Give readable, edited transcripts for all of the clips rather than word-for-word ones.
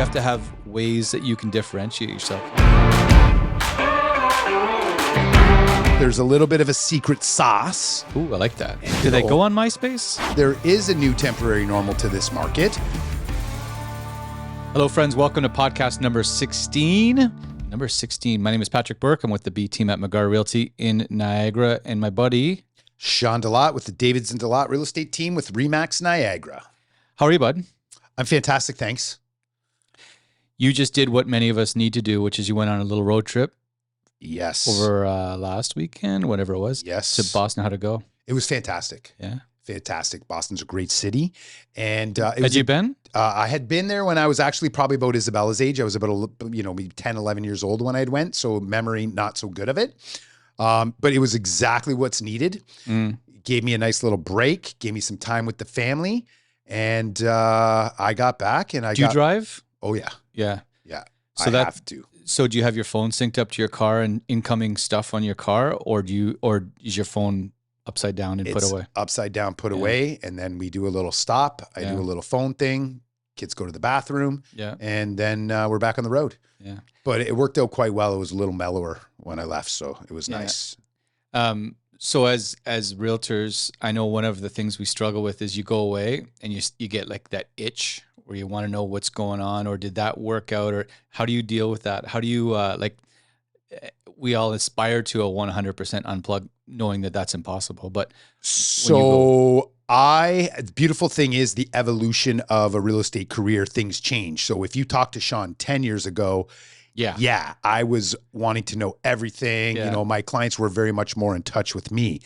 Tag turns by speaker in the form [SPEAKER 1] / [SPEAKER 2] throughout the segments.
[SPEAKER 1] have to have ways that you can differentiate yourself.
[SPEAKER 2] There's a little bit of a secret sauce.
[SPEAKER 1] Ooh, I like that. Do they go on MySpace?
[SPEAKER 2] There is a new temporary normal to this market.
[SPEAKER 1] Hello, friends. Welcome to podcast number 16. Number 16. My name is Patrick Burke. I'm with the B team at McGar Realty in Niagara, and my buddy
[SPEAKER 2] Sean Delott with the Davidson Delott Real Estate Team with Remax Niagara.
[SPEAKER 1] How are you, bud?
[SPEAKER 2] I'm fantastic, thanks.
[SPEAKER 1] You just did what many of us need to do, which is you went on a little road trip.
[SPEAKER 2] Yes.
[SPEAKER 1] Over last weekend, whatever it was.
[SPEAKER 2] Yes.
[SPEAKER 1] To Boston. How'd it go?
[SPEAKER 2] It was fantastic.
[SPEAKER 1] Yeah.
[SPEAKER 2] Fantastic. Boston's a great city. And
[SPEAKER 1] had you been?
[SPEAKER 2] I had been there when I was actually probably about Isabella's age. I was about, maybe 10, 11 years old when I had went. So memory, not so good of it. But it was exactly what's needed. Gave me a nice little break, gave me some time with the family. And I got back and
[SPEAKER 1] Do you drive?
[SPEAKER 2] Oh, yeah.
[SPEAKER 1] Yeah.
[SPEAKER 2] Yeah.
[SPEAKER 1] So
[SPEAKER 2] I have to.
[SPEAKER 1] So do you have your phone synced up to your car and incoming stuff on your car, or is your phone upside down and put away?
[SPEAKER 2] Upside down, put away, and then we do a little stop. I do a little phone thing. Kids go to the bathroom. Yeah. And then we're back on the road. Yeah. But it worked out quite well. It was a little mellower when I left, so it was nice.
[SPEAKER 1] So as realtors, I know one of the things we struggle with is you go away and you get like that itch where you want to know what's going on, or did that work out, or how do you deal with that? How do you we all aspire to a 100% unplug, knowing that that's impossible. But
[SPEAKER 2] the beautiful thing is the evolution of a real estate career, things change. So if you talk to Sean 10 years ago, yeah, I was wanting to know everything. Yeah. My clients were very much more in touch with me.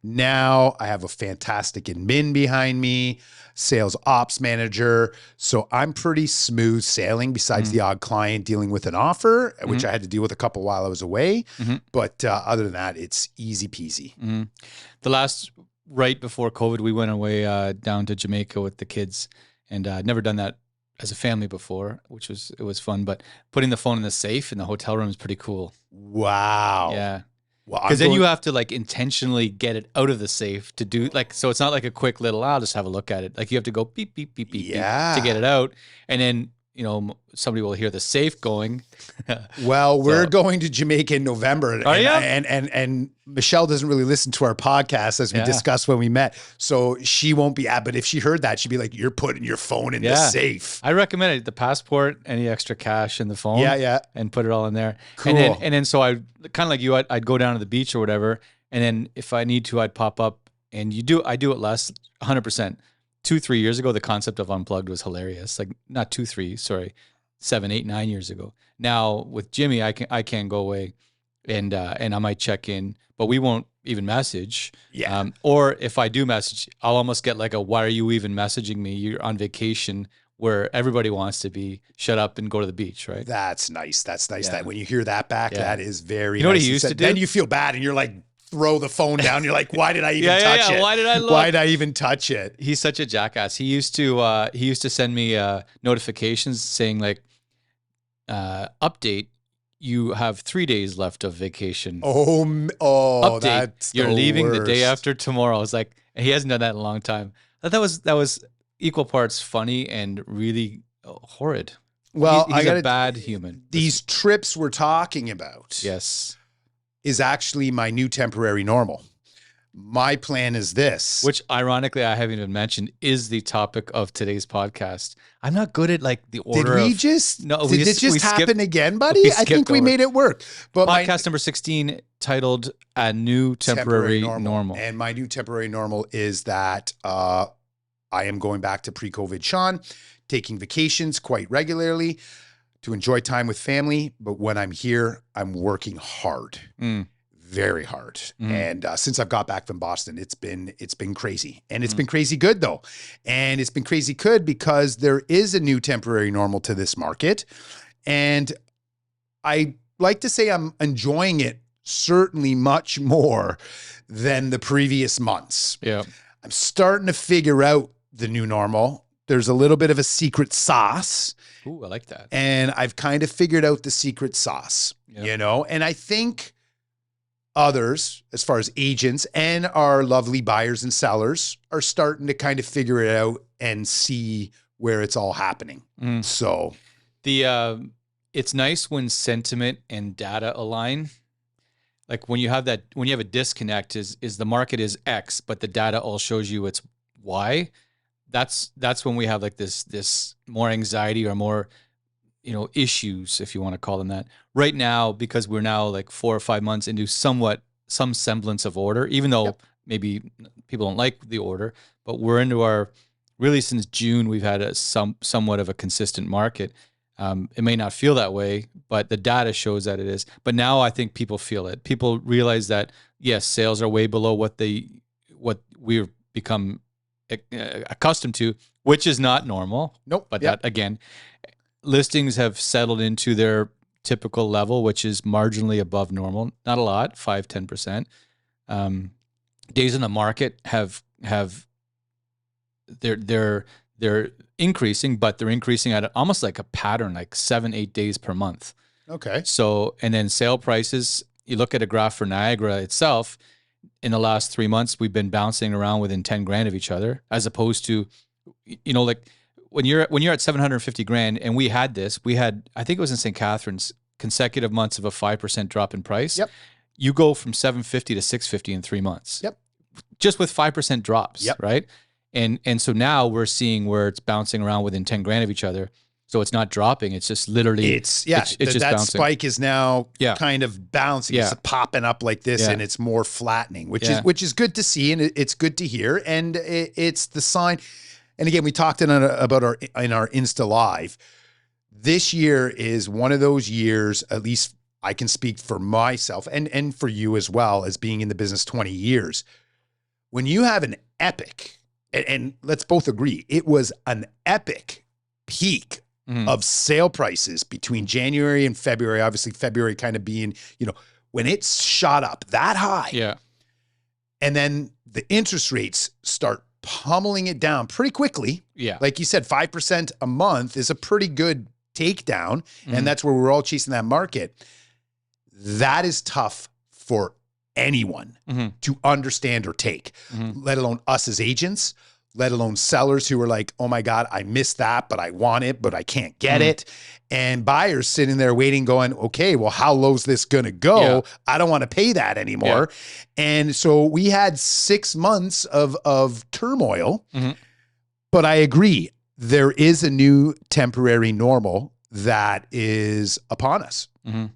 [SPEAKER 2] Now I have a fantastic admin behind me, sales ops manager. So I'm pretty smooth sailing besides the odd client dealing with an offer, which I had to deal with a couple while I was away. But other than that, it's easy peasy.
[SPEAKER 1] Right before COVID, we went away down to Jamaica with the kids, and I'd never done that as a family before, it was fun. But putting the phone in the safe in the hotel room is pretty cool.
[SPEAKER 2] Wow.
[SPEAKER 1] Yeah. Because then you have to intentionally get it out of the safe to do so it's not like a quick little, I'll just have a look at it. You have to go beep, beep, beep, beep, beep to get it out. And then, somebody will hear the safe going.
[SPEAKER 2] Well, we're going to Jamaica in November. And Michelle doesn't really listen to our podcast as we discussed when we met. So she won't be but if she heard that, she'd be like, you're putting your phone in the safe.
[SPEAKER 1] I recommend it. The passport, any extra cash in the phone.
[SPEAKER 2] Yeah.
[SPEAKER 1] And put it all in there.
[SPEAKER 2] Cool.
[SPEAKER 1] And then so I kind of like you, I'd go down to the beach or whatever. And then if I need to, I'd pop up and I do it less, 100%. 2-3 years ago, the concept of unplugged was hilarious. Not 7, 8, 9 years ago. Now with Jimmy, I can go away and I might check in, but we won't even message.
[SPEAKER 2] Yeah.
[SPEAKER 1] Or if I do message, I'll almost get why are you even messaging me? You're on vacation, where everybody wants to be shut up and go to the beach, right?
[SPEAKER 2] That's nice. That's nice. That when you hear that back, that is very nice.
[SPEAKER 1] You know what he used to do?
[SPEAKER 2] Then you feel bad and you're like, throw the phone down. You're like, why did I even touch it?
[SPEAKER 1] Why did I look?
[SPEAKER 2] Why did I even touch it?
[SPEAKER 1] He's such a jackass. He used to send me notifications saying update, you have 3 days left of vacation.
[SPEAKER 2] Update,
[SPEAKER 1] that's you're leaving the day after tomorrow. It's and he hasn't done that in a long time. I thought that was equal parts funny and really horrid.
[SPEAKER 2] Well,
[SPEAKER 1] he's a bad human.
[SPEAKER 2] These trips we're talking about.
[SPEAKER 1] Yes.
[SPEAKER 2] Is actually my new temporary normal. My plan is this.
[SPEAKER 1] Which, ironically, I haven't even mentioned, is the topic of today's podcast. I'm not good at the order.
[SPEAKER 2] Did it just happen again, buddy? I think we made it work. But
[SPEAKER 1] podcast number 16, titled "A New Temporary Normal."
[SPEAKER 2] And my new temporary normal is that I am going back to pre-COVID Sean, taking vacations quite regularly to enjoy time with family. But when I'm here, I'm working hard. Very hard. And since I've got back from Boston, it's been crazy. And it's been crazy good though. And it's been crazy good because there is a new temporary normal to this market. And I like to say I'm enjoying it certainly much more than the previous months.
[SPEAKER 1] Yeah.
[SPEAKER 2] I'm starting to figure out the new normal. There's a little bit of a secret sauce.
[SPEAKER 1] Ooh, I like that.
[SPEAKER 2] And I've kind of figured out the secret sauce, and I think others, as far as agents and our lovely buyers and sellers, are starting to kind of figure it out and see where it's all happening. So
[SPEAKER 1] The it's nice when sentiment and data align. Like when you have a disconnect, is the market is X, but the data all shows you it's Y. That's when we have like this more anxiety or more, issues, if you want to call them that. Right now, because we're now like 4 or 5 months into some semblance of order, even though maybe people don't like the order, but we're into our, really since June, we've had somewhat of a consistent market. It may not feel that way, but the data shows that it is. But now I think people feel it. People realize that yes, sales are way below what we've become accustomed to, which is not normal.
[SPEAKER 2] Nope.
[SPEAKER 1] But that again, listings have settled into their typical level, which is marginally above normal. Not a lot, 5-10%. Days in the market have they're increasing, but they're increasing at almost like a pattern, like 7-8 days per month.
[SPEAKER 2] Okay.
[SPEAKER 1] So, and then sale prices, you look at a graph for Niagara itself, in the last 3 months, we've been bouncing around within 10 grand of each other, as opposed to, like when you're at 750 grand, and we had, I think it was in St. Catharines, consecutive months of a 5% drop in price.
[SPEAKER 2] Yep.
[SPEAKER 1] You go from 750 to 650 in 3 months.
[SPEAKER 2] Yep.
[SPEAKER 1] Just with 5% drops.
[SPEAKER 2] Yep.
[SPEAKER 1] Right. And so now we're seeing where it's bouncing around within 10 grand of each other. So it's not dropping. It's just literally, it's just
[SPEAKER 2] that
[SPEAKER 1] bouncing.
[SPEAKER 2] Spike is now kind of bouncing. It's popping up like this, and it's more flattening, which is good to see. And it's good to hear. And it's the sign. And again, we talked about our Insta Live. This year is one of those years, at least I can speak for myself and for you as well, as being in the business 20 years. When you have an epic, and let's both agree, it was an epic peak of sale prices between January and February, obviously February kind of being, when it's shot up that high.
[SPEAKER 1] Yeah.
[SPEAKER 2] And then the interest rates start pummeling it down pretty quickly.
[SPEAKER 1] Yeah.
[SPEAKER 2] Like you said, 5% a month is a pretty good takedown. And that's where we're all chasing that market. That is tough for anyone to understand or take, let alone us as agents, let alone sellers who are like, oh my God, I missed that, but I want it, but I can't get it. And buyers sitting there waiting, going, okay, well, how low is this going to go? Yeah. I don't want to pay that anymore. Yeah. And so we had 6 months of turmoil, but I agree. There is a new temporary normal that is upon us.
[SPEAKER 1] When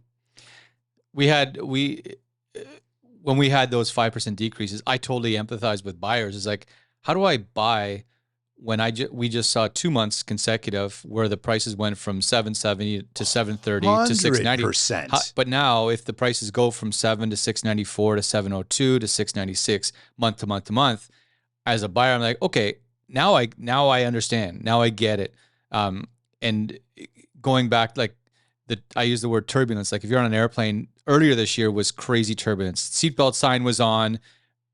[SPEAKER 1] we had those 5% decreases, I totally empathize with buyers. It's like, how do I buy when we just saw 2 months consecutive where the prices went from 770 to 730 to 690. But now if the prices go from 7 to 694 to 702 to 696 month to month to month, as a buyer, I'm like, okay, now I understand. Now I get it. And going back, like I use the word turbulence. Like if you're on an airplane, earlier this year was crazy turbulence. Seatbelt sign was on.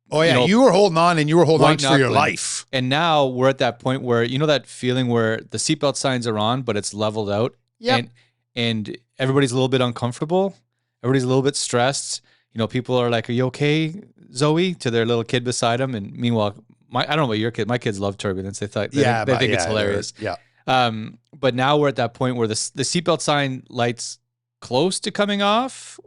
[SPEAKER 2] Oh yeah, you were holding on, and you were holding on for your life.
[SPEAKER 1] And now we're at that point where that feeling where the seatbelt signs are on, but it's leveled out.
[SPEAKER 2] Yeah.
[SPEAKER 1] And everybody's a little bit uncomfortable. Everybody's a little bit stressed. People are like, "Are you okay, Zoe?" to their little kid beside them. And meanwhile, I don't know about your kid. My kids love turbulence. They think it's hilarious.
[SPEAKER 2] Yeah.
[SPEAKER 1] But now we're at that point where the seatbelt sign light's close to coming off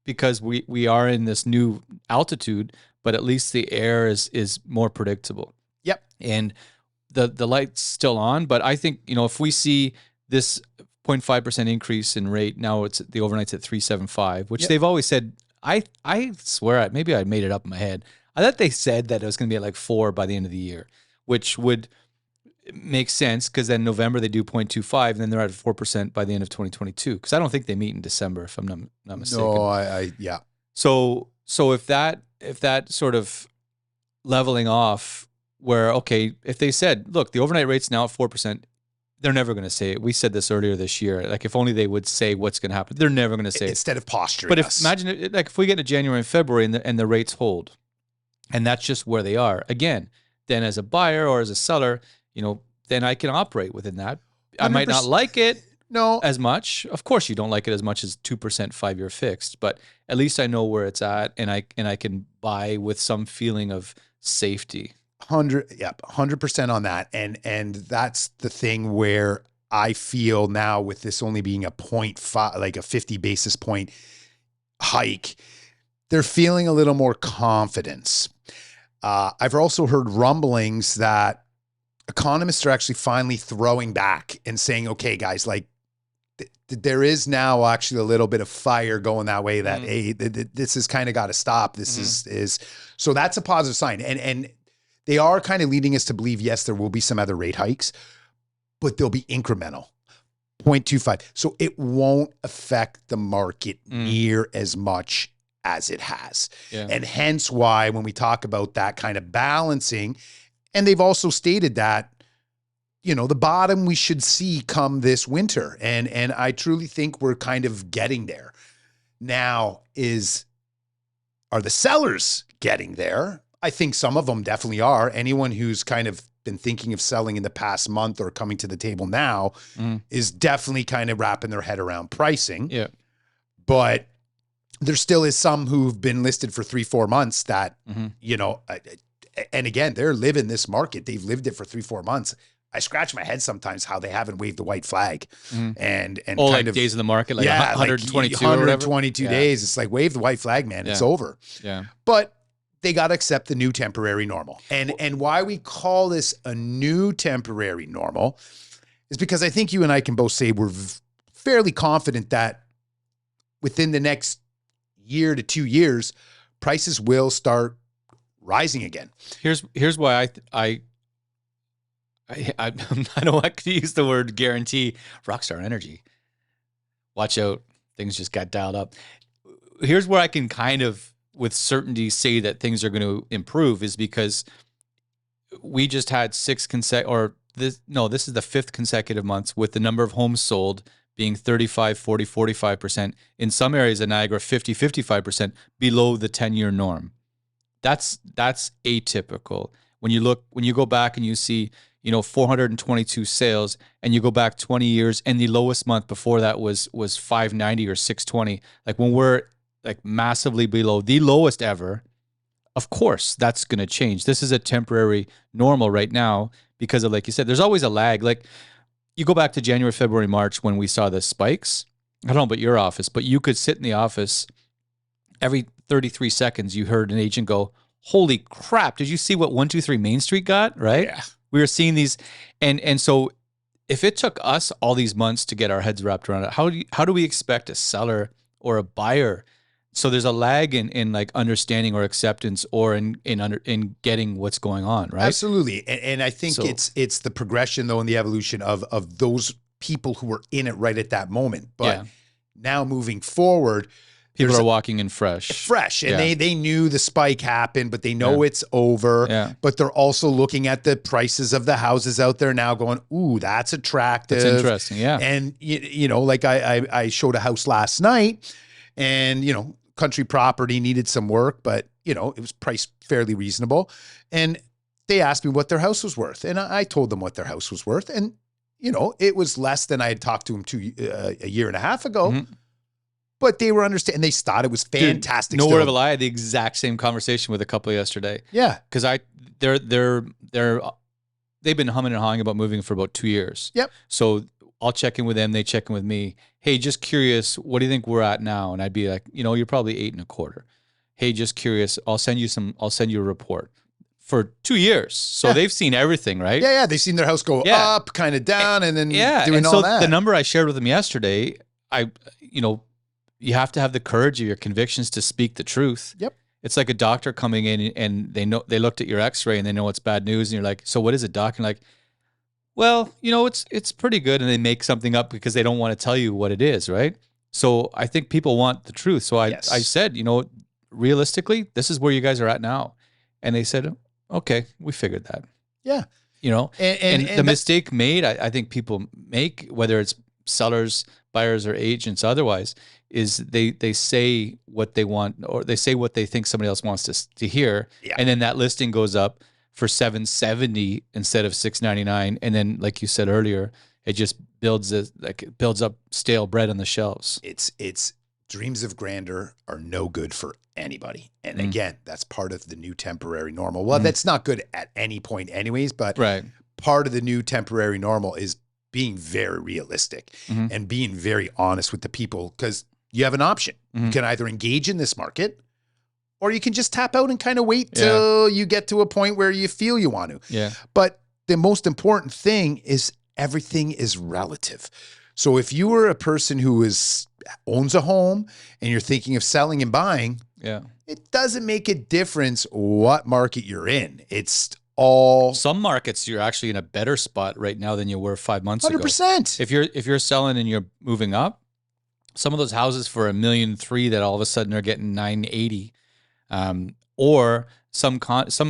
[SPEAKER 1] because we are in this new altitude, but at least the air is more predictable.
[SPEAKER 2] Yep.
[SPEAKER 1] And the light's still on, but I think, if we see this 0.5% increase in rate, now the overnight's at 375, which they've always said, I swear, maybe I made it up in my head. I thought they said that it was going to be at like 4 by the end of the year, which would make sense because then November they do 0.25 and then they're at 4% by the end of 2022. Because I don't think they meet in December, if I'm not mistaken.
[SPEAKER 2] No, yeah.
[SPEAKER 1] So if that sort of leveling off, where if they said, look, the overnight rate's now at 4%, they're never going to say it. We said this earlier this year. Like if only they would say what's going to happen. They're never going to say it
[SPEAKER 2] instead of posturing.
[SPEAKER 1] But imagine if we get into January and February and the rates hold, and that's just where they are. Again, then as a buyer or as a seller, then I can operate within that. 100%. I might not like it as much. Of course, you don't like it as much as 2% 5-year fixed, but at least I know where it's at, and I can buy with some feeling of safety.
[SPEAKER 2] 100% on that, and that's the thing where I feel now with this only being a 0.5, like a 50 basis point hike, they're feeling a little more confidence. I've also heard rumblings that economists are actually finally throwing back and saying, okay, guys, like there is now actually a little bit of fire going that way that, hey, this has kind of got to stop. This is, so that's a positive sign. And they are kind of leading us to believe, yes, there will be some other rate hikes, but they'll be incremental, 0.25. So it won't affect the market near as much as it has.
[SPEAKER 1] Yeah.
[SPEAKER 2] And hence why when we talk about that kind of balancing, and they've also stated that, you know, the bottom we should see come this winter. And I truly think we're kind of getting there. Now are the sellers getting there? I think some of them definitely are. Anyone who's kind of been thinking of selling in the past month or coming to the table now is definitely kind of wrapping their head around pricing.
[SPEAKER 1] Yeah.
[SPEAKER 2] But there still is some who've been listed for 3-4 months that, you know, and again, they're living this market. They've lived it for 3-4 months. I scratch my head sometimes how they haven't waved the white flag and kind
[SPEAKER 1] like
[SPEAKER 2] of
[SPEAKER 1] days in the market, like
[SPEAKER 2] yeah,
[SPEAKER 1] 122
[SPEAKER 2] like
[SPEAKER 1] or whatever.
[SPEAKER 2] 122 days. It's like wave the white flag, man. It's over.
[SPEAKER 1] Yeah.
[SPEAKER 2] But they got to accept the new temporary normal. And why we call this a new temporary normal is because I think you and I can both say we're fairly confident that within the next year to 2 years, prices will start rising again.
[SPEAKER 1] Here's why I don't like to use the word guarantee. Rockstar Energy. Watch out. Things just got dialed up. Here's where I can kind of with certainty say that things are going to improve is because we just had this is the 5th consecutive months with the number of homes sold being 35, 40, 45%. In some areas of Niagara, 50, 55% below the 10-year norm. That's atypical. When you go back and you see, 422 sales, and you go back 20 years, and the lowest month before that was 590 or 620. Like when we're like massively below the lowest ever, of course that's going to change. This is a temporary normal right now because of, like you said, there's always a lag. Like you go back to January, February, March when we saw the spikes. I don't know about your office, but you could sit in the office every 33 seconds. You heard an agent go, "Holy crap! Did you see what 123 Main Street got?" Right?
[SPEAKER 2] Yeah.
[SPEAKER 1] We were seeing these, and so if it took us all these months to get our heads wrapped around it, how do we expect a seller or a buyer? So there's a lag in like understanding or acceptance or in getting what's going on, right?
[SPEAKER 2] Absolutely. And I think it's the progression though and the evolution of those people who were in it right at that moment. But now moving forward,
[SPEAKER 1] people are walking in fresh.
[SPEAKER 2] And they knew the spike happened, but they know it's over.
[SPEAKER 1] Yeah.
[SPEAKER 2] But they're also looking at the prices of the houses out there now going, ooh, that's attractive.
[SPEAKER 1] That's interesting. Yeah.
[SPEAKER 2] And like I showed a house last night and, country property needed some work, but it was priced fairly reasonable. And they asked me what their house was worth. And I told them what their house was worth. And, it was less than I had talked to them a year and a half ago. Mm-hmm. But they were understanding. They thought it was fantastic.
[SPEAKER 1] Dude, no word of a lie. I had the exact same conversation with a couple yesterday.
[SPEAKER 2] Yeah,
[SPEAKER 1] because they've been humming and hawing about moving for about 2 years.
[SPEAKER 2] Yep.
[SPEAKER 1] So I'll check in with them. They check in with me. Hey, just curious. What do you think we're at now? And I'd be like, you're probably 8.25. Hey, just curious. I'll send you a report for 2 years. So they've seen everything, right?
[SPEAKER 2] Yeah. They've seen their house go up, kind of down, and then doing all that.
[SPEAKER 1] The number I shared with them yesterday, you have to have the courage of your convictions to speak the truth.
[SPEAKER 2] Yep.
[SPEAKER 1] It's like a doctor coming in and they looked at your x-ray and they know it's bad news. And you're like, so what is it, doc? And like, well, it's pretty good. And they make something up because they don't want to tell you what it is. Right. So I think people want the truth. So I said, realistically, this is where you guys are at now. And they said, okay, we figured that.
[SPEAKER 2] Yeah.
[SPEAKER 1] And the mistake made, I think people make, whether it's sellers, buyers, or agents, otherwise, is they say what they want or they say what they think somebody else wants to hear, and then that listing goes up for $770 instead of $699, and then like you said earlier, it just builds up stale bread on the shelves.
[SPEAKER 2] It's dreams of grandeur are no good for anybody, and again, that's part of the new temporary normal. Well, that's not good at any point, anyways. But part of the new temporary normal is being very realistic
[SPEAKER 1] Mm-hmm.
[SPEAKER 2] and being very honest with the people, because you have an option.
[SPEAKER 1] Mm-hmm.
[SPEAKER 2] You can either engage in this market, or you can just tap out and kind of wait
[SPEAKER 1] Yeah.
[SPEAKER 2] till you get to a point where you feel you want to.
[SPEAKER 1] Yeah.
[SPEAKER 2] But the most important thing is everything is relative. So if you were a person who owns a home and you're thinking of selling and buying,
[SPEAKER 1] Yeah.
[SPEAKER 2] it doesn't make a difference what market you're in. It's all
[SPEAKER 1] Some markets you're actually in a better spot right now than you were 5 months ago.
[SPEAKER 2] 100%.
[SPEAKER 1] If you're selling and you're moving up, some of those houses for $1.3 million that all of a sudden are getting 980, or some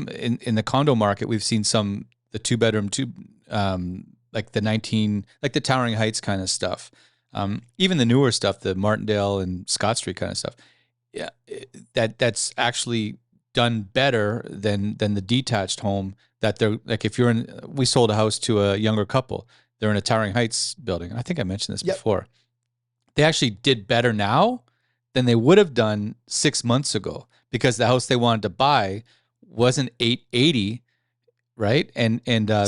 [SPEAKER 1] in the condo market, we've seen some the 2-bedroom like the Towering Heights kind of stuff, even the newer stuff, the Martindale and Scott Street kind of stuff. Yeah, that's actually done better than the detached home that they're like. If you're in, we sold a house to a younger couple. They're in a Towering Heights building. I think I mentioned this before. They actually did better now than they would have done 6 months ago, because the house they wanted to buy wasn't 880, right?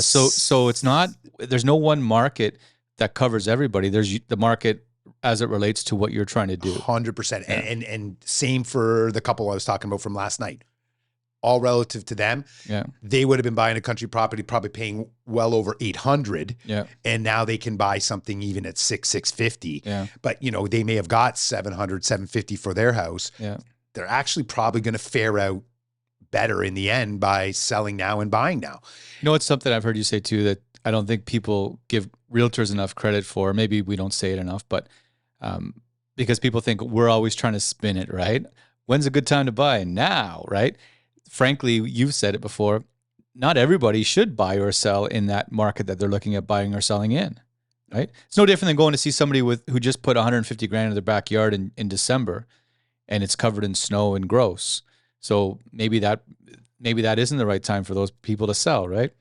[SPEAKER 1] So it's not. There's no one market that covers everybody. There's the market as it relates to what you're trying to do.
[SPEAKER 2] 100%.
[SPEAKER 1] Yeah.
[SPEAKER 2] And same for the couple I was talking about from last night. All relative to them.
[SPEAKER 1] Yeah.
[SPEAKER 2] They would have been buying a country property, probably paying well over 800.
[SPEAKER 1] Yeah.
[SPEAKER 2] And now they can buy something even at 650.
[SPEAKER 1] Yeah.
[SPEAKER 2] But they may have got 700, 750 for their house.
[SPEAKER 1] Yeah.
[SPEAKER 2] They're actually probably going to fare out better in the end by selling now and buying now.
[SPEAKER 1] It's something I've heard you say too, that I don't think people give realtors enough credit for. Maybe we don't say it enough, but because people think we're always trying to spin it, right? When's a good time to buy? Now, right? Frankly, you've said it before, not everybody should buy or sell in that market that they're looking at buying or selling in, right? It's no different than going to see somebody who just put 150 grand in their backyard in December and it's covered in snow and gross. So maybe that isn't the right time for those people to sell, right?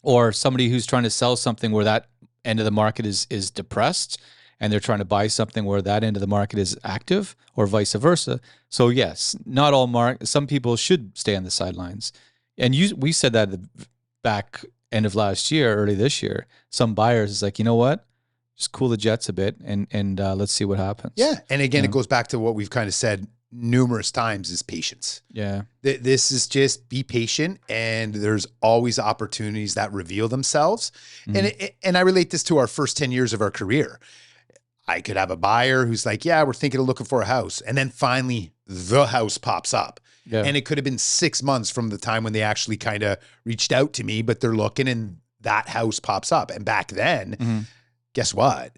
[SPEAKER 1] Or somebody who's trying to sell something where that end of the market is depressed, and they're trying to buy something where that end of the market is active, or vice versa. So yes, not all some people should stay on the sidelines. And we said that at the back end of last year, early this year. Some buyers is like, you know what? Just cool the jets a bit and let's see what happens.
[SPEAKER 2] Yeah. And again, it goes back to what we've kind of said numerous times, is patience.
[SPEAKER 1] Yeah.
[SPEAKER 2] This is just be patient, and there's always opportunities that reveal themselves. Mm-hmm. And I relate this to our first 10 years of our career. I could have a buyer who's like, yeah, we're thinking of looking for a house. And then finally the house pops up. Yeah. And it could have been 6 months from the time when they actually kind of reached out to me, but they're looking and that house pops up. And back then, guess what?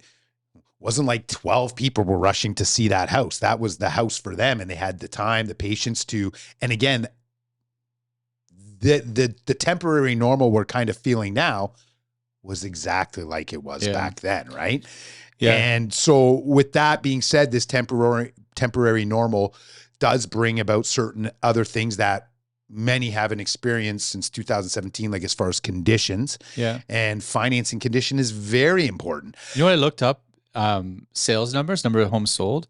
[SPEAKER 2] Wasn't like 12 people were rushing to see that house. That was the house for them. And they had the time, the patience to, and again, the temporary normal we're kind of feeling now was exactly like it was back then. Right. Yeah. And so with that being said, this temporary normal does bring about certain other things that many haven't experienced since 2017, like as far as conditions. Yeah. And financing condition is very important.
[SPEAKER 1] You know what I looked up? Sales number of homes sold.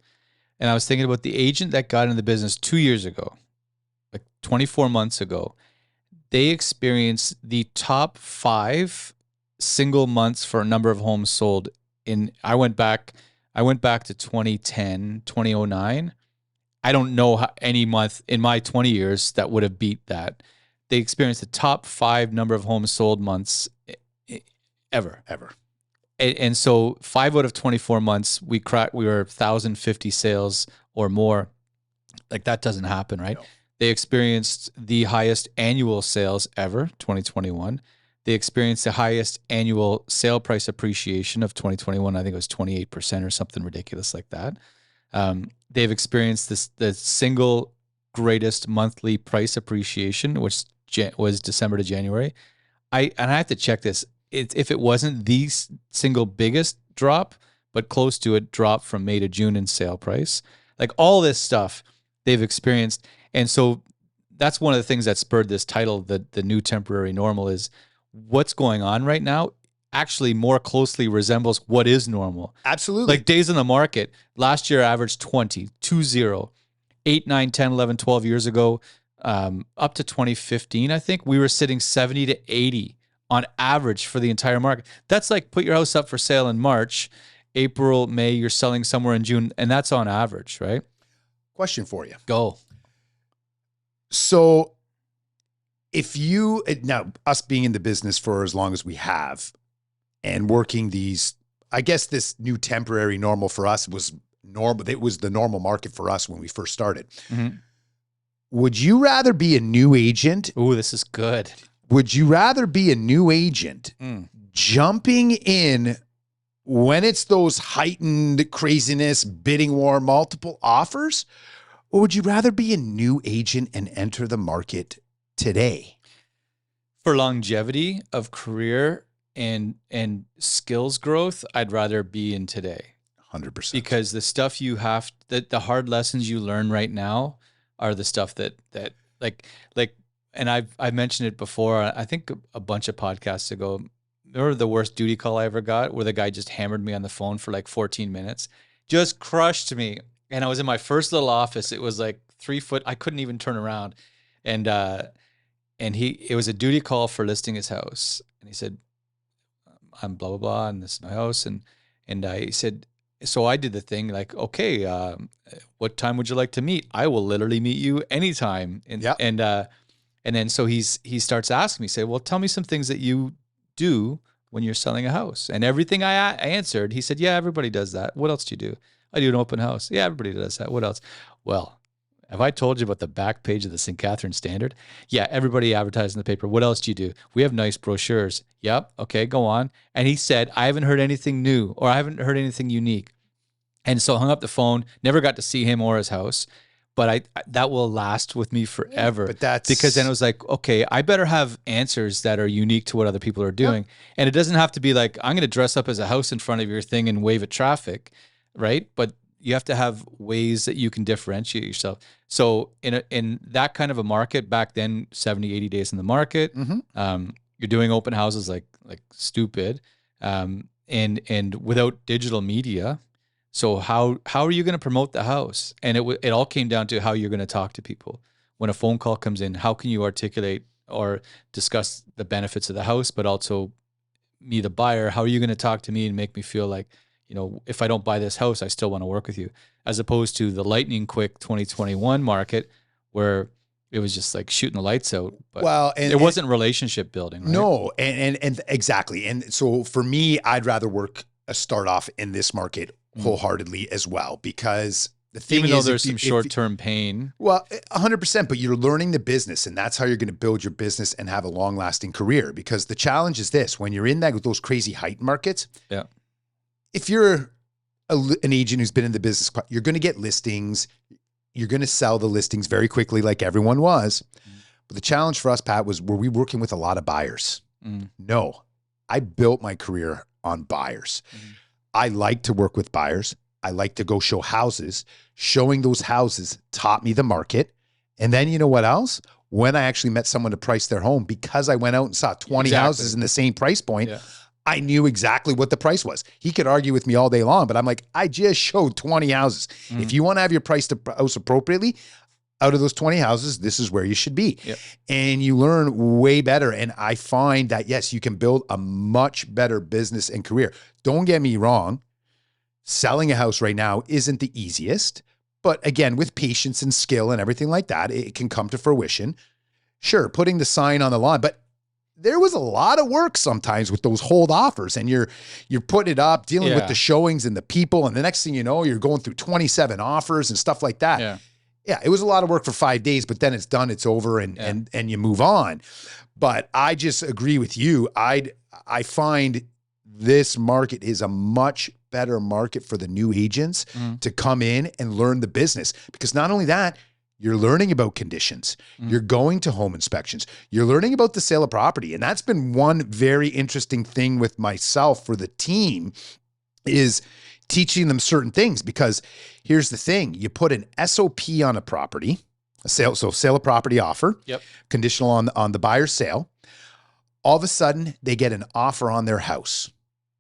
[SPEAKER 1] And I was thinking about the agent that got into the business 2 years ago, like 24 months ago. They experienced the top 5 single months for a number of homes sold. I went back to 2010, 2009. I don't know how any month in my 20 years that would have beat that. They experienced the top 5 number of homes sold months ever. And so 5 out of 24 months, we were 1,050 sales or more. Like that doesn't happen, right? No. They experienced the highest annual sales ever, 2021. They experienced the highest annual sale price appreciation of 2021. I think it was 28% or something ridiculous like that. They've experienced the single greatest monthly price appreciation, which was December to January. I have to check this. If it wasn't the single biggest drop, but close to it, drop from May to June in sale price. Like all this stuff they've experienced. And so that's one of the things that spurred this title, the new temporary normal, is what's going on right now actually more closely resembles what is normal.
[SPEAKER 2] Absolutely.
[SPEAKER 1] Like days on the market, last year averaged 20, 8, 9, 10, 11, 12 years ago, up to 2015, I think we were sitting 70 to 80 on average for the entire market. That's like put your house up for sale in March, April, May, you're selling somewhere in June, and that's on average, right?
[SPEAKER 2] Question for you.
[SPEAKER 1] Go.
[SPEAKER 2] So if you, now us being in the business for as long as we have and working these, I guess this new temporary normal for us was normal. It was the normal market for us when we first started.
[SPEAKER 1] Mm-hmm.
[SPEAKER 2] Would you rather be a new agent?
[SPEAKER 1] Ooh, this is good.
[SPEAKER 2] Would you rather be a new agent jumping in when it's those heightened craziness, bidding war, multiple offers? Or would you rather be a new agent and enter the market today?
[SPEAKER 1] For longevity of career and skills growth, I'd rather be in today.
[SPEAKER 2] 100%.
[SPEAKER 1] Because the stuff you have, the hard lessons you learn right now are the stuff that like, and I've mentioned it before. I think a bunch of podcasts ago. Remember the worst duty call I ever got, where the guy just hammered me on the phone for like 14 minutes, just crushed me. And I was in my first little office. It was like 3 foot. I couldn't even turn around, and it was a duty call for listing his house. And he said, "I'm blah blah blah, and this is my house." And he said, so I did the thing like, okay, what time would you like to meet? I will literally meet you anytime. And then so he starts asking me, say, well, tell me some things that you do when you're selling a house. And everything I answered, he said, yeah, everybody does that. What else do you do? I do an open house. Yeah, everybody does that. What else? Well, have I told you about the back page of the St. Catherine Standard? Yeah, everybody advertised in the paper. What else do you do? We have nice brochures. Yep. Okay, go on. And he said, I haven't heard anything new, or I haven't heard anything unique. And so I hung up the phone, never got to see him or his house. But I that will last with me forever.
[SPEAKER 2] Yeah, but that's
[SPEAKER 1] because then it was like, okay, I better have answers that are unique to what other people are doing. Yeah. And it doesn't have to be like, I'm going to dress up as a house in front of your thing and wave at traffic, right? But you have to have ways that you can differentiate yourself. So in that kind of a market back then, 70, 80 days in the market, you're doing open houses like stupid, and without digital media. So how are you going to promote the house? And it all came down to how you're going to talk to people. When a phone call comes in, how can you articulate or discuss the benefits of the house, but also me, the buyer, how are you going to talk to me and make me feel like, if I don't buy this house, I still want to work with you, as opposed to the lightning quick 2021 market where it was just like shooting the lights out. But it wasn't relationship building, right?
[SPEAKER 2] No, and exactly. And so for me, I'd rather start off in this market wholeheartedly as well, because the thing
[SPEAKER 1] even though there's some short-term pain.
[SPEAKER 2] Well, 100%, but you're learning the business, and that's how you're going to build your business and have a long-lasting career. Because the challenge is this: when you're in those crazy height markets, if you're an agent who's been in the business, you're going to get listings. You're going to sell the listings very quickly, like everyone was. But the challenge for us, Pat, were we working with a lot of buyers? No, I built my career on buyers. I like to work with buyers. I like to go show houses. Showing those houses taught me the market. And then you know what else? When I actually met someone to price their home, because I went out and saw 20 houses in the same price point, I knew exactly what the price was. He could argue with me all day long, but I'm like, I just showed 20 houses. If you want to have your price to house appropriately, out of those 20 houses, this is where you should be. And you learn way better. And I find that, yes, you can build a much better business and career. Don't get me wrong. Selling a house right now isn't the easiest, but again, with patience and skill and everything like that, it can come to fruition. Sure, putting the sign on the lawn, but there was a lot of work sometimes with those hold offers, and you're putting it up, dealing with the showings and the people. And the next thing you know, you're going through 27 offers and stuff like that. Yeah, it was a lot of work for 5 days, but then it's done, it's over, and you move on. But I just agree with you. I find this market is a much better market for the new agents to come in and learn the business, because not only that, you're learning about conditions. You're going to home inspections. You're learning about the sale of property. And that's been one very interesting thing with myself for the team, is teaching them certain things. Because here's the thing: you put an SOP on a property, sale of property offer, conditional on the buyer's sale. All of a sudden, they get an offer on their house.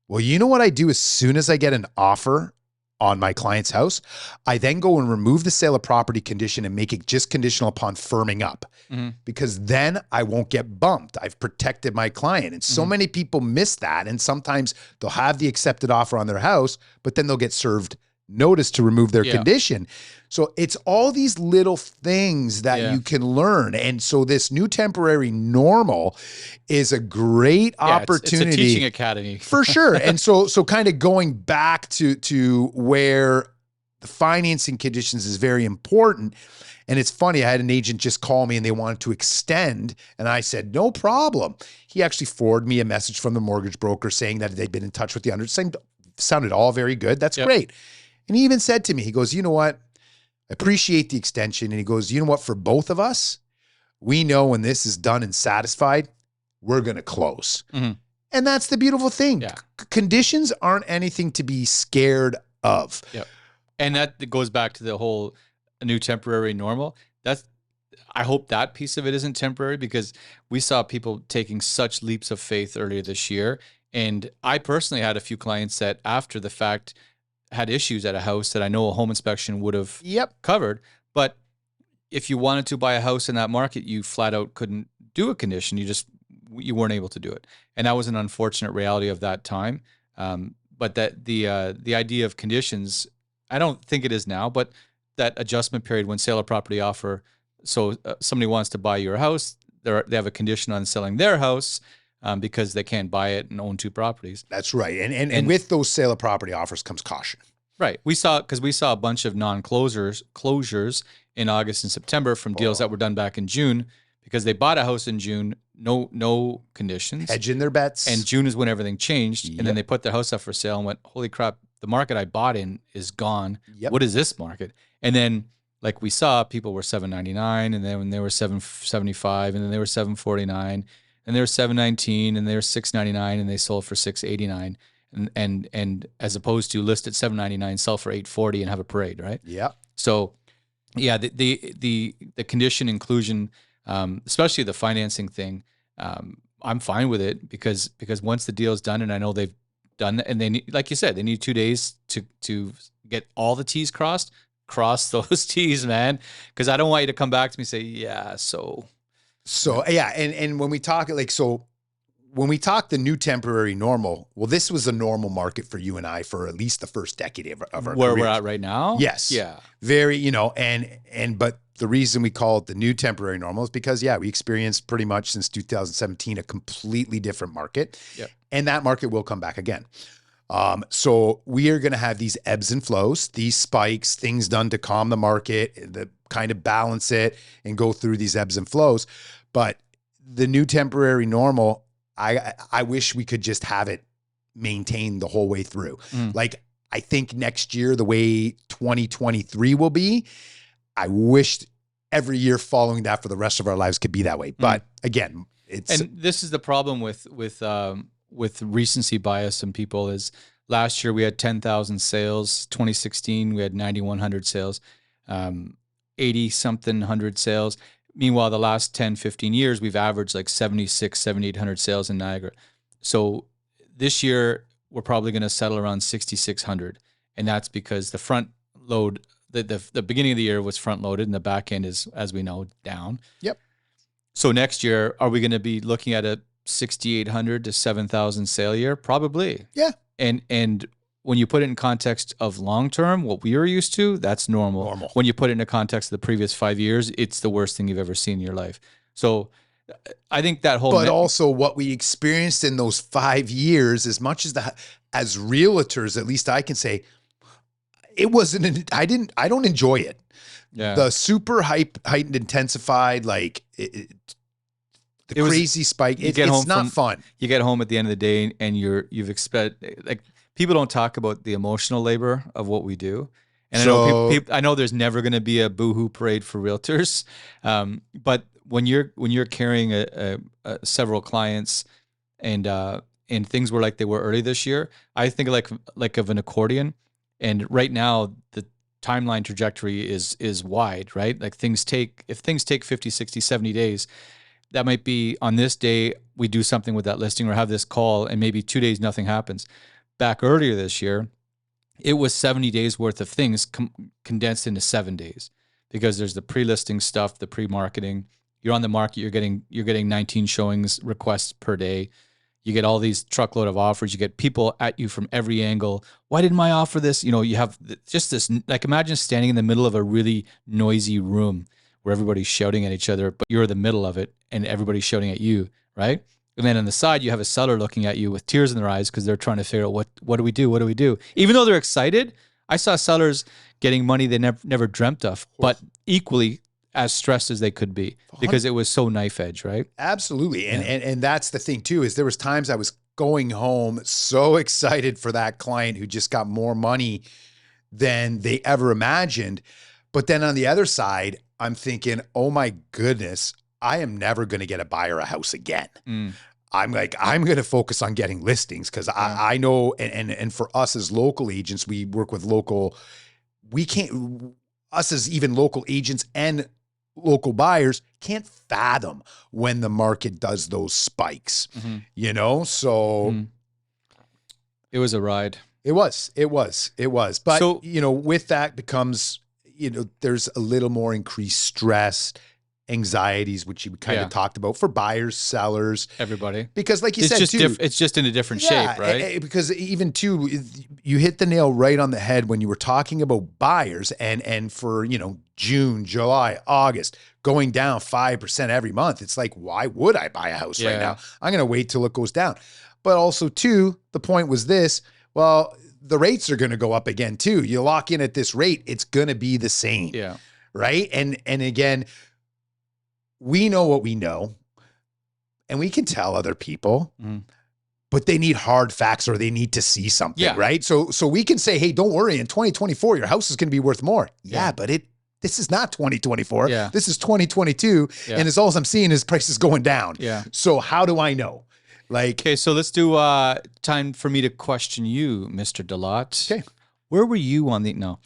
[SPEAKER 2] Well, you know what I do as soon as I get an offer on my client's house, I then go and remove the sale of property condition and make it just conditional upon firming up, because then I won't get bumped. I've protected my client. And so many people miss that. And sometimes they'll have the accepted offer on their house, but then they'll get served notice to remove their condition. So it's all these little things that you can learn. And so this new temporary normal is a great opportunity.
[SPEAKER 1] It's a teaching academy.
[SPEAKER 2] For sure. And so kind of going back to where the financing conditions is very important. And it's funny, I had an agent just call me and they wanted to extend. And I said, no problem. He actually forwarded me a message from the mortgage broker saying that they'd been in touch with the undersigned. Sounded all very good. That's great. And he even said to me, he goes, you know what? I appreciate the extension. And he goes, you know what? For both of us, we know when this is done and satisfied, we're going to close. And that's the beautiful thing. Conditions aren't anything to be scared of.
[SPEAKER 1] And that goes back to the whole new temporary normal. I hope that piece of it isn't temporary, because we saw people taking such leaps of faith earlier this year. And I personally had a few clients that after the fact had issues at a house that I know a home inspection would have covered. But if you wanted to buy a house in that market, you flat out couldn't do a condition. You weren't able to do it. And that was an unfortunate reality of that time. But that the idea of conditions, I don't think it is now, but that adjustment period when sale or property offer, so somebody wants to buy your house, they have a condition on selling their house, because they can't buy it and own two properties.
[SPEAKER 2] That's right. And with those sale of property offers comes caution.
[SPEAKER 1] Right. We saw a bunch of closures in August and September from deals that were done back in June, because they bought a house in June, no conditions.
[SPEAKER 2] Hedging their bets.
[SPEAKER 1] And June is when everything changed. And then they put their house up for sale and went, holy crap, the market I bought in is gone. What is this market? And then, like we saw, people were $799, and then when they were $775, and then they were $749. And they were $719, and they were $699, and they sold for $689, and as opposed to list at $799, sell for $840, and have a parade, right? So, the condition inclusion, especially the financing thing, I'm fine with it, because once the deal is done, and I know they've done that, and they need, like you said, they need 2 days to get all the T's crossed. Cross those T's, man, because I don't want you to come back to me and say,
[SPEAKER 2] and when we talk when we talk the new temporary normal, well, this was a normal market for you and I for at least the first decade of our
[SPEAKER 1] where
[SPEAKER 2] careers.
[SPEAKER 1] We're at right now.
[SPEAKER 2] Yes.
[SPEAKER 1] Yeah.
[SPEAKER 2] Very, but the reason we call it the new temporary normal is because, we experienced pretty much since 2017 a completely different market. And that market will come back again. So we are going to have these ebbs and flows, these spikes, things done to calm the market, that kind of balance it and go through these ebbs and flows. But the new temporary normal, I wish we could just have it maintained the whole way through. Like, I think next year, the way 2023 will be, I wished every year following that for the rest of our lives could be that way. But again,
[SPEAKER 1] and this is the problem with recency bias in people is last year we had 10,000 sales. 2016, we had 9,100 sales, 80 something hundred sales. Meanwhile, the last 10, 15 years, we've averaged like 76, 7,800 sales in Niagara. So this year we're probably going to settle around 6,600. And that's because the front load, the beginning of the year was front loaded and the back end is, as we know, down. So next year, are we going to be looking at a 6,800 to 7,000 sale year? Probably. And when you put it in context of long term, what we are used to, that's normal. When you put it in the context of the previous 5 years, it's the worst thing you've ever seen in your life. So I think that whole
[SPEAKER 2] But also what we experienced in those 5 years, as much as realtors, at least I can say, it wasn't, I don't enjoy it. The super heightened, intensified, like the crazy spike. It's not fun.
[SPEAKER 1] You get home at the end of the day and you've expected, like, people don't talk about the emotional labor of what we do. And I know there's never going to be a boohoo parade for realtors. But when you're carrying several clients and things were like they were early this year, I think like of an accordion. And right now the timeline trajectory is wide, right? Like if things take 50, 60, 70 days, that might be on this day, we do something with that listing or have this call and maybe 2 days, nothing happens. Back earlier this year, it was 70 days worth of things condensed into 7 days, because there's the pre-listing stuff, the pre-marketing. You're on the market. You're getting 19 showings requests per day. You get all these truckload of offers. You get people at you from every angle. Why didn't I offer this? You know, you have just this, like, imagine standing in the middle of a really noisy room where everybody's shouting at each other, but you're in the middle of it and everybody's shouting at you, right? And then on the side, you have a seller looking at you with tears in their eyes because they're trying to figure out what do we do? What do we do? Even though they're excited, I saw sellers getting money they never dreamt of, but equally as stressed as they could be because it was so knife edge, right?
[SPEAKER 2] Absolutely. And that's the thing too, is there was times I was going home so excited for that client who just got more money than they ever imagined. But then on the other side, I'm thinking, oh my goodness, I am never going to get a buyer a house again. I'm going to focus on getting listings because I know, and for us as local agents, we work with us as even local agents and local buyers can't fathom when the market does those spikes, you know? So
[SPEAKER 1] it was a ride.
[SPEAKER 2] It was. But,
[SPEAKER 1] So,
[SPEAKER 2] you know, with that becomes, you know, there's a little more increased stress, anxieties, which you kind of talked about for buyers, sellers,
[SPEAKER 1] everybody,
[SPEAKER 2] because like you
[SPEAKER 1] it's
[SPEAKER 2] said,
[SPEAKER 1] just
[SPEAKER 2] too,
[SPEAKER 1] it's just in a different shape, right?
[SPEAKER 2] Because even too, you hit the nail right on the head when you were talking about buyers and for, you know, June, July, August, going down 5% every month. It's like, why would I buy a house right now? I'm going to wait till it goes down. But also too, the point was this, well, the rates are going to go up again too. You lock in at this rate, it's going to be the same.
[SPEAKER 1] Yeah.
[SPEAKER 2] Right. And again, we know what we know and we can tell other people, but they need hard facts or they need to see something, right? So we can say, hey, don't worry, in 2024, your house is going to be worth more. Yeah, but this is not 2024.
[SPEAKER 1] Yeah.
[SPEAKER 2] This is 2022. Yeah. And it's all I'm seeing is prices going down.
[SPEAKER 1] Yeah.
[SPEAKER 2] So how do I know? Like,
[SPEAKER 1] okay, so let's do time for me to question you, Mr. Delot.
[SPEAKER 2] Okay.
[SPEAKER 1] Where were you on the, no.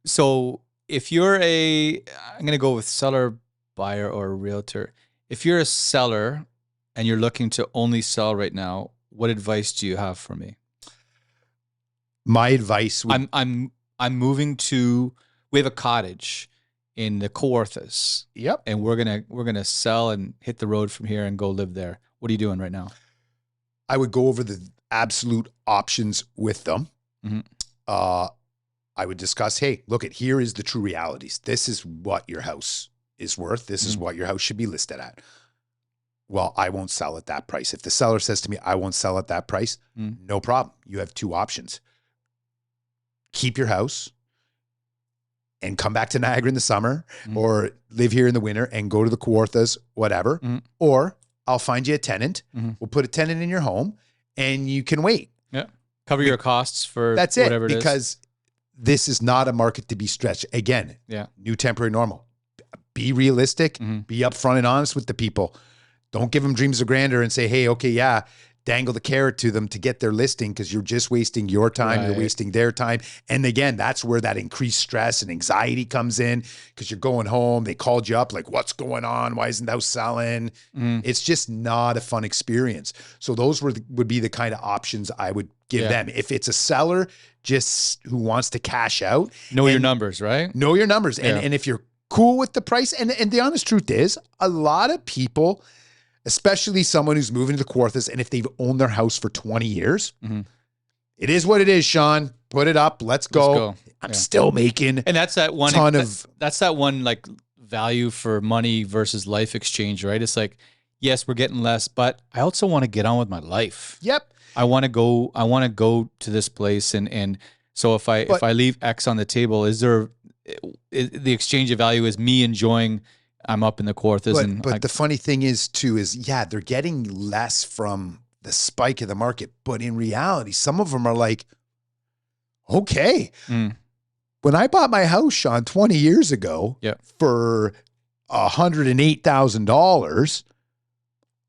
[SPEAKER 1] So if you're I'm going to go with seller, buyer, or realtor. If you're a seller and you're looking to only sell right now, what advice do you have for me?
[SPEAKER 2] My advice would...
[SPEAKER 1] I'm moving to, we have a cottage in the Kawarthas.
[SPEAKER 2] Yep.
[SPEAKER 1] And we're gonna sell and hit the road from here and go live there. What are you doing right now?
[SPEAKER 2] I would go over the absolute options with them. I would discuss, hey, look, here is the true realities. This is what your house is worth. This is what your house should be listed at. Well, I won't sell at that price. If the seller says to me, I won't sell at that price, no problem. You have two options. Keep your house and come back to Niagara in the summer, or live here in the winter and go to the Kawarthas, whatever. Or I'll find you a tenant. We'll put a tenant in your home and you can wait.
[SPEAKER 1] Yeah. Cover your costs for
[SPEAKER 2] that's it,
[SPEAKER 1] whatever it is.
[SPEAKER 2] because this is not a market to be stretched. Again, new temporary normal. Be realistic, be upfront and honest with the people. Don't give them dreams of grandeur and say, hey, okay, yeah, dangle the carrot to them to get their listing, because you're just wasting your time, you're wasting their time. And again, that's where that increased stress and anxiety comes in, because you're going home, they called you up like, what's going on? Why isn't the house selling? It's just not a fun experience. So those would be the kind of options I would give them. If it's a seller just who wants to cash out.
[SPEAKER 1] Know your numbers, right?
[SPEAKER 2] Know your numbers. And if you're cool with the price, and the honest truth is, a lot of people, especially someone who's moving to the Kawarthas, and if they've owned their house for 20 years, it is what it is, Sean. Put it up. Let's go. I'm still making
[SPEAKER 1] and that's that one
[SPEAKER 2] ton of...
[SPEAKER 1] That's that one, like, value for money versus life exchange, right? It's like, yes, we're getting less, but I also want to get on with my life.
[SPEAKER 2] Yep.
[SPEAKER 1] I want to go to this place. And so if I leave X on the table, the exchange of value is me enjoying, I'm up in the Kawarthas.
[SPEAKER 2] But the funny thing is too, they're getting less from the spike of the market. But in reality, some of them are like, okay, when I bought my house, Sean, 20 years ago for $108,000,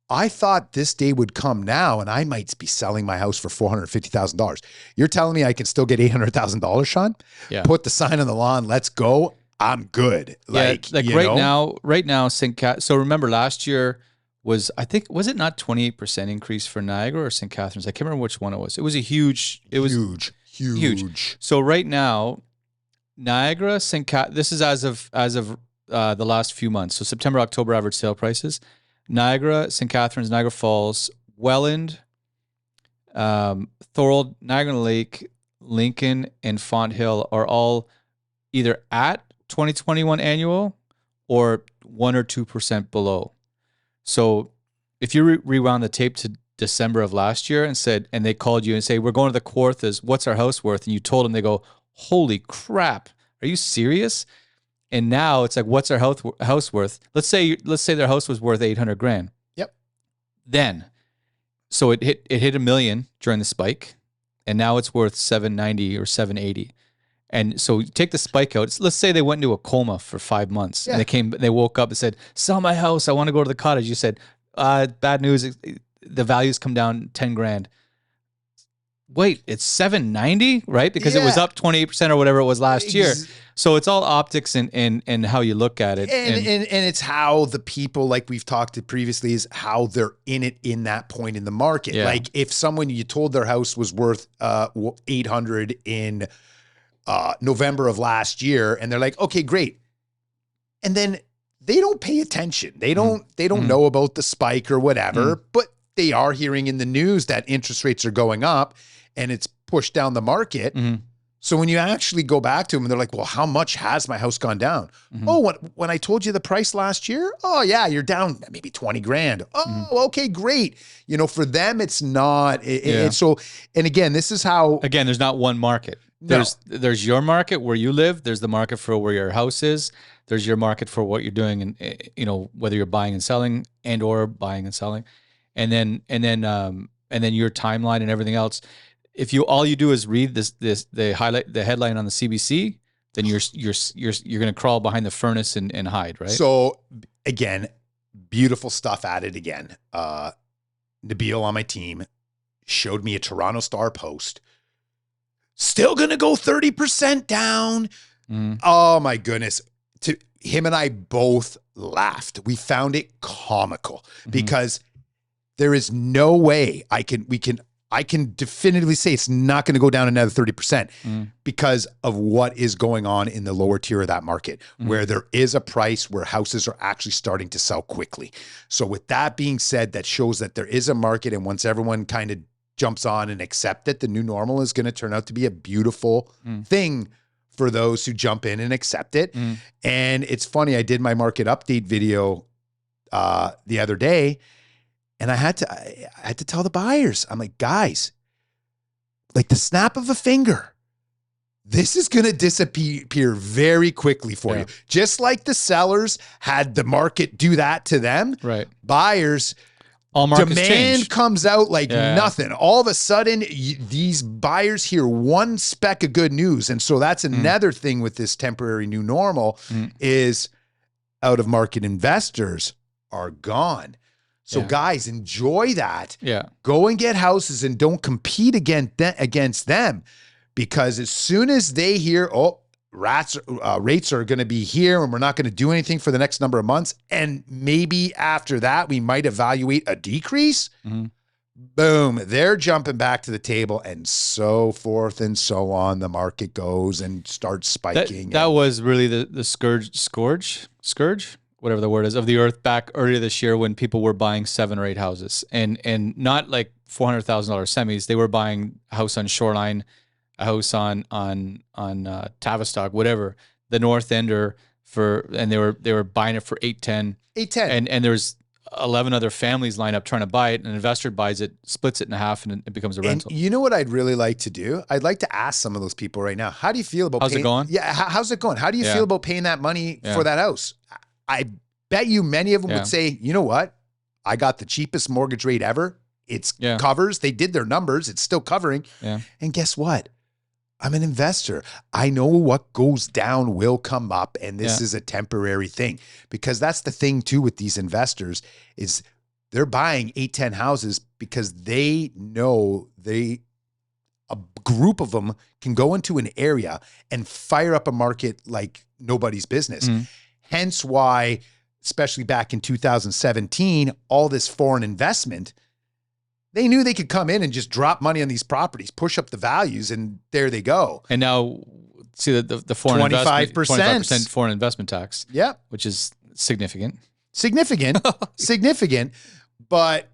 [SPEAKER 2] I thought this day would come now and I might be selling my house for $450,000. You're telling me I can still get $800,000, Sean? Yeah. Put the sign on the lawn. Let's go. I'm good. Like
[SPEAKER 1] right now, St. Cat. So remember last year was it not 28% increase for Niagara or St. Catharines? I can't remember which one it was. It was a huge,
[SPEAKER 2] Huge.
[SPEAKER 1] So right now, Niagara, this is as of the last few months. So September, October average sale prices. Niagara, St. Catharines, Niagara Falls, Welland, Thorold, Niagara Lake, Lincoln, and Font Hill are all either at 2021 annual or 1 or 2% below. So if you rewound the tape to December of last year and they called you and say, we're going to the Kawarthas, what's our house worth? And you told them, they go, holy crap, are you serious? And now it's like, what's our house worth? Let's say their house was worth 800 grand.
[SPEAKER 2] Yep.
[SPEAKER 1] Then, so it hit $1 million during the spike, and now it's worth 790 or 780. And so take the spike out. Let's say they went into a coma for 5 months, and they woke up and said, sell my house, I want to go to the cottage. You said, bad news, the values come down 10 grand. Wait, it's 790, right? Because it was up 28% or whatever it was last year. So it's all optics and how you look at it.
[SPEAKER 2] And it's how the people, like we've talked to previously, is how they're in it in that point in the market.
[SPEAKER 1] Yeah.
[SPEAKER 2] Like if someone you told their house was worth 800 in November of last year, and they're like, okay, great. And then they don't pay attention. They don't know about the spike or whatever, but they are hearing in the news that interest rates are going up and it's pushed down the market. So when you actually go back to them and they're like, well, how much has my house gone down? Oh, when I told you the price last year, oh yeah, you're down maybe 20 grand. Oh, okay, great. You know, for them, it's not. So, and again, this is how.
[SPEAKER 1] Again, there's not one market. There's your market where you live. There's the market for where your house is. There's your market for what you're doing, and you know, whether you're buying and selling or buying and selling, and then your timeline and everything else. If all you do is read the headline on the CBC, then you're going to crawl behind the furnace and hide, right?
[SPEAKER 2] So again, beautiful stuff added again. Nabil on my team showed me a Toronto Star post. Still going to go 30% down. Oh my goodness. Him and I both laughed. We found it comical because there is no way I can definitively say it's not going to go down another 30% because of what is going on in the lower tier of that market, where there is a price where houses are actually starting to sell quickly. So with that being said, that shows that there is a market. And once everyone kind of jumps on and accept it, the new normal is going to turn out to be a beautiful thing for those who jump in and accept it. And it's funny, I did my market update video the other day, and I had to tell the buyers, I'm like, guys, like the snap of a finger, this is going to disappear very quickly for you. Just like the sellers had the market do that to them,
[SPEAKER 1] right?
[SPEAKER 2] Buyers,
[SPEAKER 1] all markets
[SPEAKER 2] demand
[SPEAKER 1] change.
[SPEAKER 2] comes out like nothing. All of a sudden, these buyers hear one speck of good news. And so that's another thing with this temporary new normal is out of market investors are gone. So guys, enjoy that.
[SPEAKER 1] Yeah.
[SPEAKER 2] Go and get houses and don't compete against them, because as soon as they hear, rates are going to be here and we're not going to do anything for the next number of months, and maybe after that we might evaluate a decrease, boom, they're jumping back to the table, and so forth and so on. The market goes and starts spiking.
[SPEAKER 1] That was really the scourge, whatever the word is, of the earth back earlier this year when people were buying 7 or 8 houses and not like $400,000 semis. They were buying a house on Shoreline, a house on Tavistock, whatever, the North Ender and they were buying it for 810. And there's 11 other families lined up trying to buy it. An investor buys it, splits it in half, and it becomes a rental.
[SPEAKER 2] You know what I'd really like to do? I'd like to ask some of those people right now, how do you feel about
[SPEAKER 1] how's it going?
[SPEAKER 2] Yeah, how's it going? How do you feel about paying that money for that house? I bet you many of them would say, you know what? I got the cheapest mortgage rate ever. It's covers. They did their numbers. It's still covering. Yeah. And guess what? I'm an investor. I know what goes down will come up, and this is a temporary thing, because that's the thing too with these investors is they're buying 8-10 houses because they know a group of them can go into an area and fire up a market like nobody's business. Hence why, especially back in 2017, all this foreign investment, They knew they could come in and just drop money on these properties, push up the values, and there they go.
[SPEAKER 1] And now, see the foreign
[SPEAKER 2] 25%.
[SPEAKER 1] 25% foreign investment tax.
[SPEAKER 2] Yep.
[SPEAKER 1] Which is significant.
[SPEAKER 2] Significant. But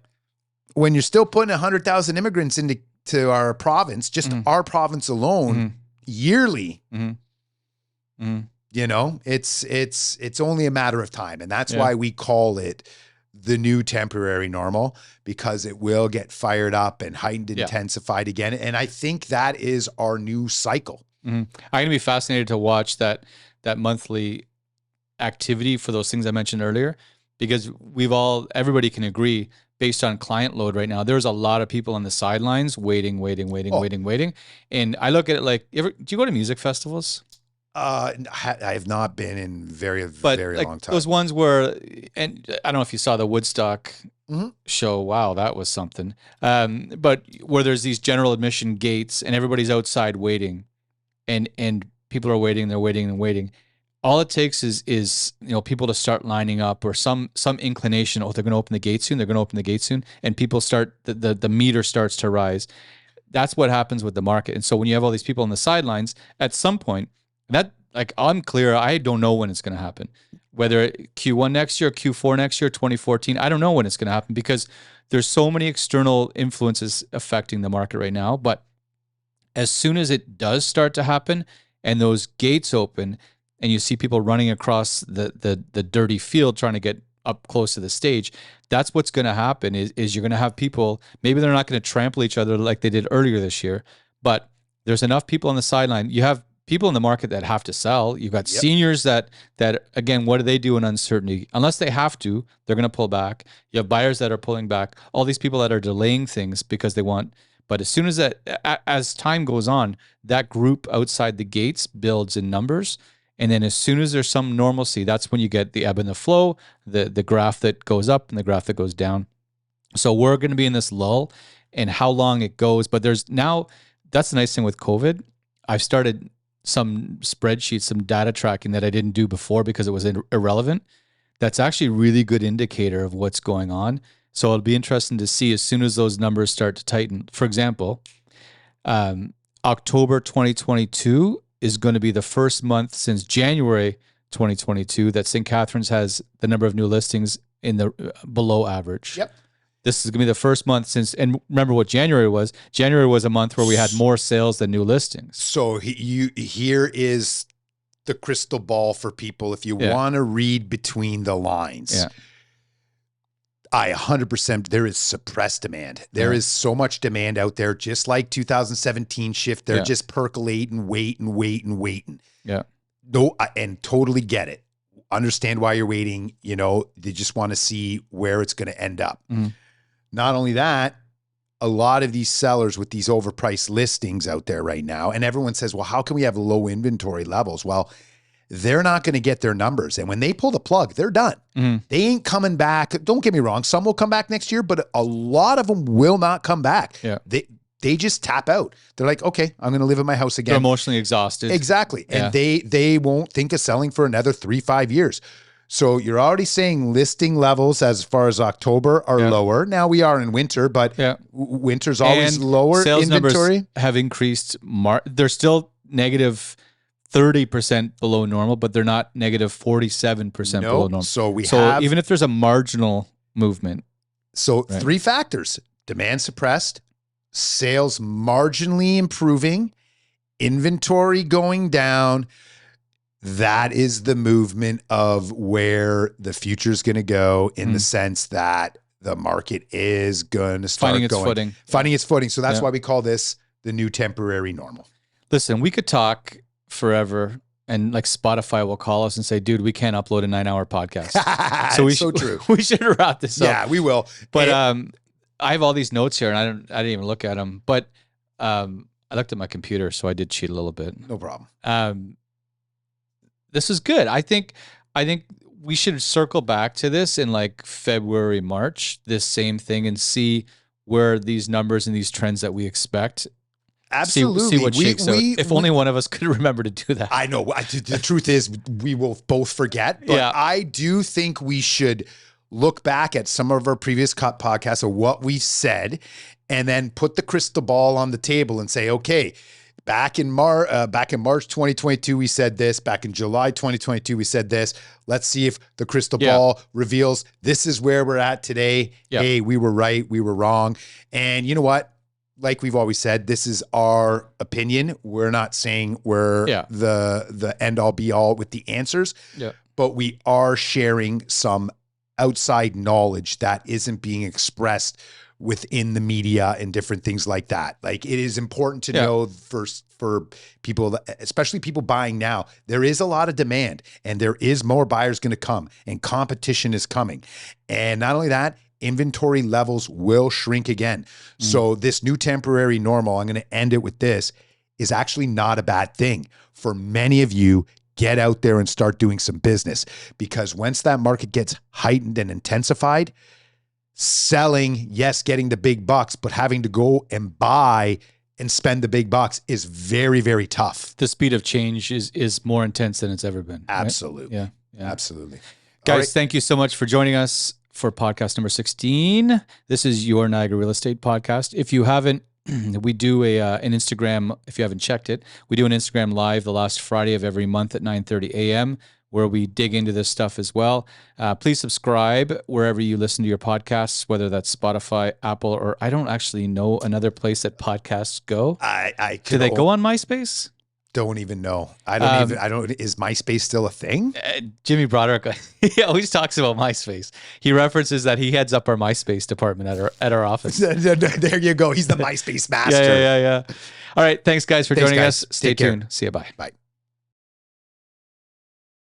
[SPEAKER 2] when you're still putting 100,000 immigrants into our province, just our province alone, yearly, you know, it's only a matter of time. And that's why we call it the new temporary normal, because it will get fired up and heightened, intensified again. And I think that is our new cycle.
[SPEAKER 1] I'm going to be fascinated to watch that monthly activity for those things I mentioned earlier, because everybody can agree based on client load right now, there's a lot of people on the sidelines waiting. And I look at it like, do you go to music festivals?
[SPEAKER 2] I have not been in very
[SPEAKER 1] like
[SPEAKER 2] long time.
[SPEAKER 1] Those ones where, and I don't know if you saw the Woodstock show. Wow, that was something. But where there's these general admission gates and everybody's outside waiting, and people are waiting, they're waiting and waiting. All it takes is people to start lining up, or some inclination. Oh, they're going to open the gate soon. They're going to open the gate soon, and people start the meter starts to rise. That's what happens with the market. And so when you have all these people on the sidelines, at some point, I'm clear. I don't know when it's going to happen. Whether Q1 next year, Q4 next year, 2014, I don't know when it's going to happen, because there's so many external influences affecting the market right now. But as soon as it does start to happen and those gates open and you see people running across the dirty field trying to get up close to the stage, that's what's going to happen is you're going to have people, maybe they're not going to trample each other like they did earlier this year, but there's enough people on the sideline. You have people in the market that have to sell. You've got seniors that again, what do they do in uncertainty? Unless they have to, they're going to pull back. You have buyers that are pulling back. All these people that are delaying things because they want. But as soon as time goes on, that group outside the gates builds in numbers. And then as soon as there's some normalcy, that's when you get the ebb and the flow, the graph that goes up and the graph that goes down. So we're going to be in this lull, and how long it goes. But that's the nice thing with COVID. I've started some spreadsheets, some data tracking that I didn't do before because it was irrelevant. That's actually a really good indicator of what's going on. So it'll be interesting to see as soon as those numbers start to tighten. For example, October 2022 is going to be the first month since January 2022 that St. Catharines has the number of new listings in the below average.
[SPEAKER 2] Yep.
[SPEAKER 1] This is going to be the first month since, and remember what January was. January was a month where we had more sales than new listings.
[SPEAKER 2] So here is the crystal ball for people if you want to read between the lines.
[SPEAKER 1] Yeah.
[SPEAKER 2] 100%, there is suppressed demand. There is so much demand out there, just like 2017 shift. They're just percolating, waiting.
[SPEAKER 1] Yeah.
[SPEAKER 2] No, and totally get it. Understand why you're waiting. They just want to see where it's going to end up. Not only that, a lot of these sellers with these overpriced listings out there right now, and everyone says, well, how can we have low inventory levels? Well, they're not going to get their numbers. And when they pull the plug, they're done. They ain't coming back. Don't get me wrong. Some will come back next year, but a lot of them will not come back.
[SPEAKER 1] Yeah.
[SPEAKER 2] They just tap out. They're like, okay, I'm going to live in my house again.
[SPEAKER 1] They're emotionally exhausted.
[SPEAKER 2] Exactly.
[SPEAKER 1] Yeah.
[SPEAKER 2] And they won't think of selling for another 3-5 years. So you're already saying listing levels as far as October are lower. Now we are in winter, but winter's always lower.
[SPEAKER 1] Sales
[SPEAKER 2] inventory
[SPEAKER 1] numbers have increased. They're still negative 30% below normal, but they're not negative 47% below normal.
[SPEAKER 2] So
[SPEAKER 1] even if there's a marginal movement.
[SPEAKER 2] So 3 factors: demand suppressed, sales marginally improving, inventory going down. That is the movement of where the future is going to go, in the sense that the market is going to start finding its footing. So that's why we call this the new temporary normal.
[SPEAKER 1] Listen, we could talk forever, and like Spotify will call us and say, dude, we can't upload a 9-hour podcast. So
[SPEAKER 2] true.
[SPEAKER 1] We should wrap this up.
[SPEAKER 2] Yeah, we will.
[SPEAKER 1] But I have all these notes here, and I didn't even look at them. But I looked at my computer, so I did cheat a little bit.
[SPEAKER 2] No problem.
[SPEAKER 1] This is good. I think we should circle back to this in like February, March, this same thing, and see where these numbers and these trends that we expect.
[SPEAKER 2] Absolutely.
[SPEAKER 1] See what shakes out. If only one of us could remember to do that.
[SPEAKER 2] I know. The truth is we will both forget, but I do think we should look back at some of our previous podcasts of what we've said, and then put the crystal ball on the table and say, okay, back in March 2022, we said this. Back in July 2022, we said this. Let's see if the crystal ball reveals this is where we're at today.
[SPEAKER 1] Yeah.
[SPEAKER 2] Hey, we were right. We were wrong. And you know what? Like we've always said, this is our opinion. We're not saying we're the end all be all with the answers, but we are sharing some outside knowledge that isn't being expressed within the media and different things like that. Like, it is important to know for people, especially people buying now, there is a lot of demand and there is more buyers going to come and competition is coming. And not only that, inventory levels will shrink again. So this new temporary normal, I'm going to end it with this, is actually not a bad thing. For many of you, get out there and start doing some business, because once that market gets heightened and intensified, selling, yes, getting the big bucks, but having to go and buy and spend the big bucks is very, very tough.
[SPEAKER 1] The speed of change is more intense than it's ever been.
[SPEAKER 2] Absolutely.
[SPEAKER 1] Right? Yeah.
[SPEAKER 2] Absolutely.
[SPEAKER 1] Guys, thank you so much for joining us for podcast number 16. This is your Niagara Real Estate Podcast. If you haven't, we do an Instagram, if you haven't checked it, we do an Instagram live the last Friday of every month at 9:30 a.m. where we dig into this stuff as well. Please subscribe wherever you listen to your podcasts, whether that's Spotify, Apple, or I don't actually know another place that podcasts go. Do they go on MySpace?
[SPEAKER 2] Don't even know. I don't, is MySpace still a thing?
[SPEAKER 1] Jimmy Broderick, he always talks about MySpace. He references that he heads up our MySpace department at our office.
[SPEAKER 2] There you go. He's the MySpace master.
[SPEAKER 1] Yeah. All right. Thanks, guys, for joining us. Stay tuned. See you. Bye.
[SPEAKER 2] Bye.